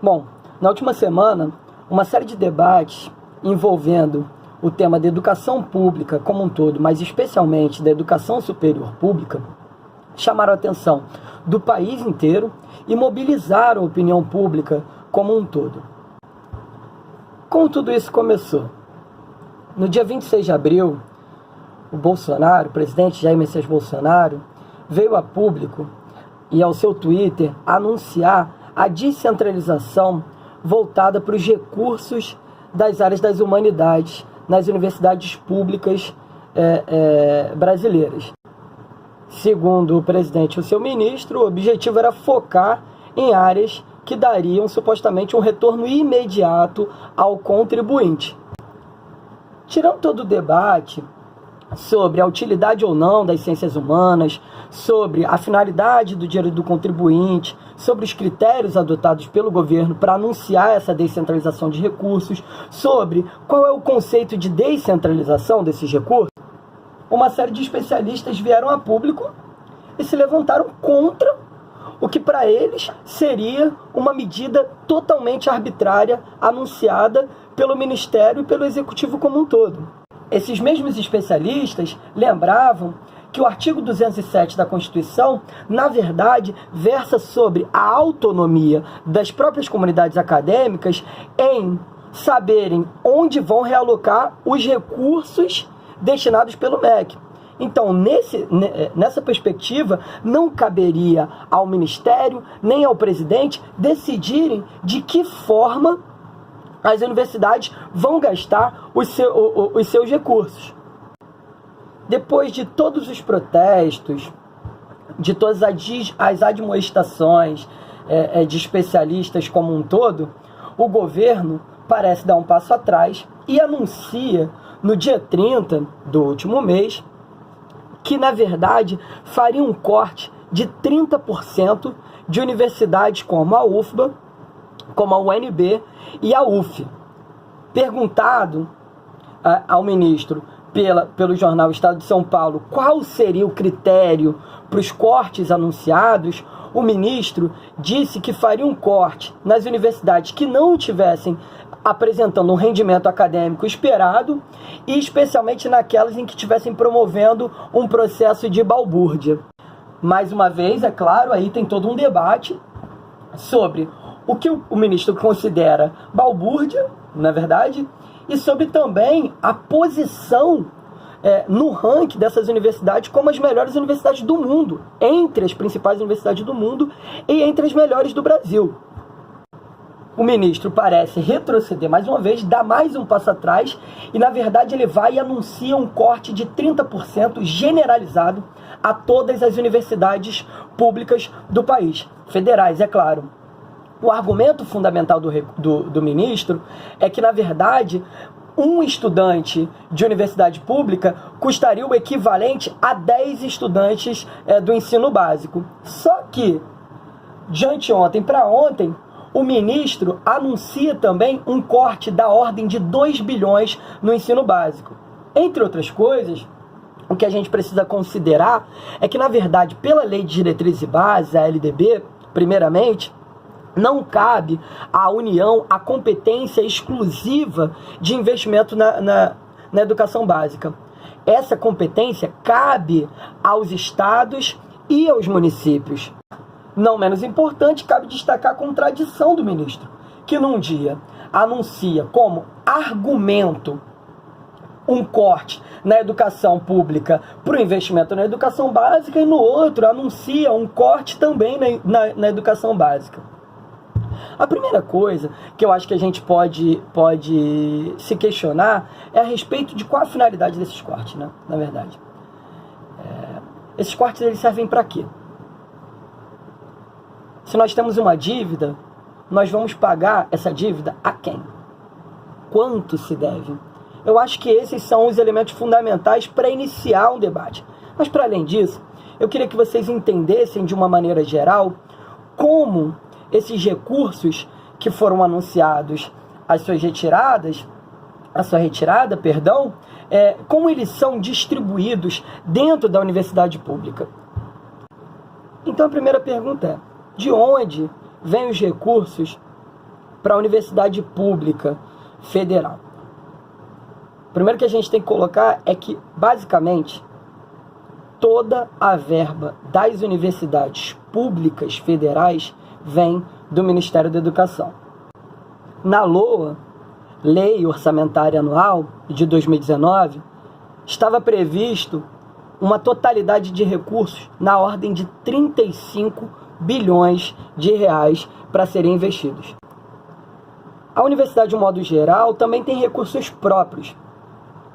Bom, na última semana, uma série de debates envolvendo o tema da educação pública como um todo, mas especialmente da educação superior pública, chamaram a atenção do país inteiro e mobilizaram a opinião pública como um todo. Como tudo isso começou? No dia 26 de abril, o presidente Jair Messias Bolsonaro, veio a público e ao seu Twitter anunciar a descentralização voltada para os recursos das áreas das humanidades nas universidades públicas brasileiras. Segundo o presidente e o seu ministro, o objetivo era focar em áreas que dariam supostamente um retorno imediato ao contribuinte. Tirando todo o debate sobre a utilidade ou não das ciências humanas, sobre a finalidade do dinheiro do contribuinte, sobre os critérios adotados pelo governo para anunciar essa descentralização de recursos, sobre qual é o conceito de descentralização desses recursos, uma série de especialistas vieram a público e se levantaram contra o que para eles seria uma medida totalmente arbitrária anunciada pelo Ministério e pelo Executivo como um todo. Esses mesmos especialistas lembravam que o artigo 207 da Constituição, na verdade, versa sobre a autonomia das próprias comunidades acadêmicas em saberem onde vão realocar os recursos destinados pelo MEC. Então, nessa perspectiva, não caberia ao Ministério nem ao presidente decidirem de que forma as universidades vão gastar os seus recursos. Depois de todos os protestos, de todas as admoestações de especialistas como um todo, o governo parece dar um passo atrás e anuncia no dia 30 do último mês que, na verdade, faria um corte de 30% de universidades como a UFBA, como a UNB e a UF. Perguntado ao ministro pelo jornal Estado de São Paulo qual seria o critério para os cortes anunciados, o ministro disse que faria um corte nas universidades que não estivessem apresentando um rendimento acadêmico esperado e especialmente naquelas em que estivessem promovendo um processo de balbúrdia. Mais uma vez, é claro, aí tem todo um debate sobre o que o ministro considera balbúrdia, na verdade, e sobre também a posição no ranking dessas universidades como as melhores universidades do mundo, entre as principais universidades do mundo e entre as melhores do Brasil. O ministro parece retroceder mais uma vez, dar mais um passo atrás e, na verdade, ele vai e anuncia um corte de 30% generalizado a todas as universidades públicas do país, federais, é claro. O argumento fundamental do ministro é que, na verdade, um estudante de universidade pública custaria o equivalente a 10 estudantes do ensino básico. Só que, de anteontem para ontem, o ministro anuncia também um corte da ordem de 2 bilhões no ensino básico. Entre outras coisas, o que a gente precisa considerar é que, na verdade, pela Lei de Diretrizes e Bases, a LDB, primeiramente, não cabe à União a competência exclusiva de investimento na educação básica. Essa competência cabe aos estados e aos municípios. Não menos importante, cabe destacar a contradição do ministro, que num dia anuncia como argumento um corte na educação pública para o investimento na educação básica e no outro anuncia um corte também na educação básica. A primeira coisa que eu acho que a gente pode se questionar é a respeito de qual a finalidade desses cortes, né? Na verdade. Esses cortes eles servem para quê? Se nós temos uma dívida, nós vamos pagar essa dívida a quem? Quanto se deve? Eu acho que esses são os elementos fundamentais para iniciar um debate. Mas, para além disso, eu queria que vocês entendessem de uma maneira geral como esses recursos que foram anunciados, a sua retirada, como eles são distribuídos dentro da universidade pública. Então, a primeira pergunta é: de onde vêm os recursos para a universidade pública federal? Primeiro que a gente tem que colocar é que, basicamente, toda a verba das universidades públicas federais vem do Ministério da Educação. Na LOA, Lei Orçamentária Anual de 2019, estava previsto uma totalidade de recursos na ordem de 35 bilhões de reais para serem investidos. A universidade, de um modo geral, também tem recursos próprios,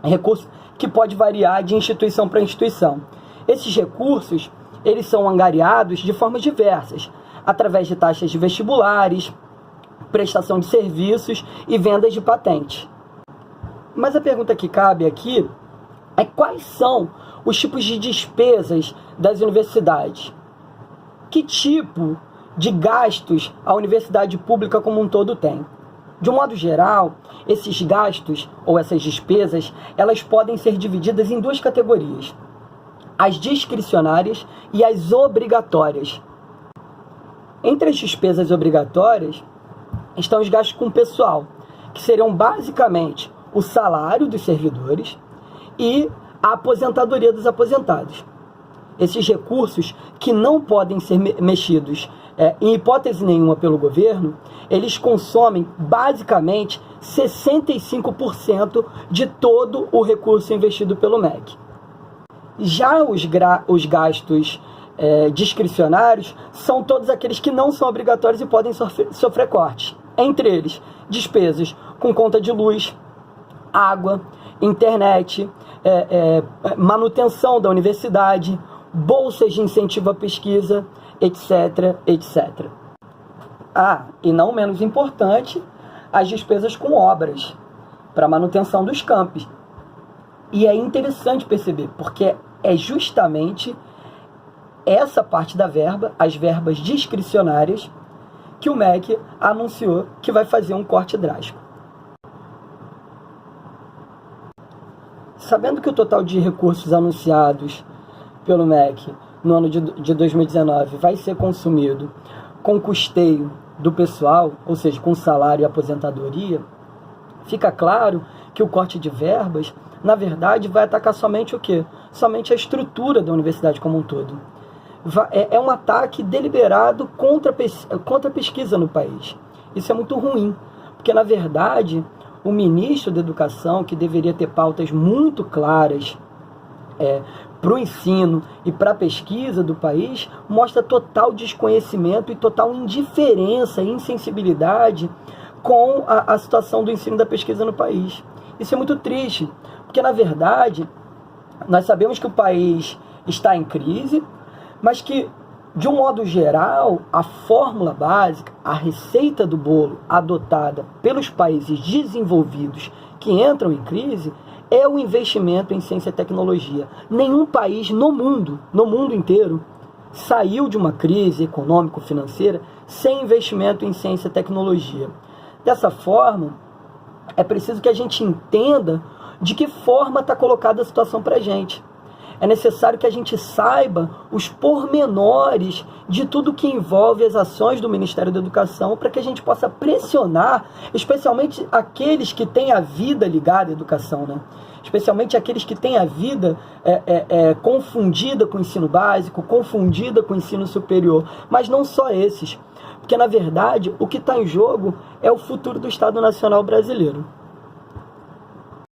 recurso que pode variar de instituição para instituição. Esses recursos, eles são angariados de formas diversas, através de taxas de vestibulares, prestação de serviços e vendas de patentes. Mas a pergunta que cabe aqui é quais são os tipos de despesas das universidades? Que tipo de gastos a universidade pública como um todo tem? De um modo geral, esses gastos ou essas despesas, elas podem ser divididas em duas categorias: as discricionárias e as obrigatórias. Entre as despesas obrigatórias estão os gastos com pessoal, que seriam basicamente o salário dos servidores e a aposentadoria dos aposentados. Esses recursos, que não podem ser mexidos em hipótese nenhuma pelo governo, eles consomem basicamente 65% de todo o recurso investido pelo MEC. Já os gastos discricionários são todos aqueles que não são obrigatórios e podem sofrer cortes. Entre eles, despesas com conta de luz, água, internet, manutenção da universidade, bolsas de incentivo à pesquisa, etc, etc. E não menos importante, as despesas com obras, para manutenção dos campos. E é interessante perceber, porque é justamente essa parte da verba, as verbas discricionárias, que o MEC anunciou que vai fazer um corte drástico. Sabendo que o total de recursos anunciados pelo MEC no ano de 2019 vai ser consumido com custeio do pessoal, ou seja, com salário e aposentadoria, fica claro que o corte de verbas, na verdade, vai atacar somente o quê? Somente a estrutura da universidade como um todo. É um ataque deliberado contra a pesquisa no país. Isso é muito ruim, porque, na verdade, o ministro da Educação, que deveria ter pautas muito claras para o ensino e para a pesquisa do país, mostra total desconhecimento e total indiferença e insensibilidade com a situação do ensino e da pesquisa no país. Isso é muito triste, porque, na verdade, nós sabemos que o país está em crise, mas que, de um modo geral, a fórmula básica, a receita do bolo adotada pelos países desenvolvidos que entram em crise, é o investimento em ciência e tecnologia. Nenhum país no mundo inteiro, saiu de uma crise econômico-financeira sem investimento em ciência e tecnologia. Dessa forma, é preciso que a gente entenda de que forma está colocada a situação para a gente. É necessário que a gente saiba os pormenores de tudo que envolve as ações do Ministério da Educação para que a gente possa pressionar, especialmente aqueles que têm a vida ligada à educação, né? Especialmente aqueles que têm a vida confundida com o ensino básico, confundida com o ensino superior, mas não só esses, porque, na verdade, o que está em jogo é o futuro do Estado Nacional Brasileiro.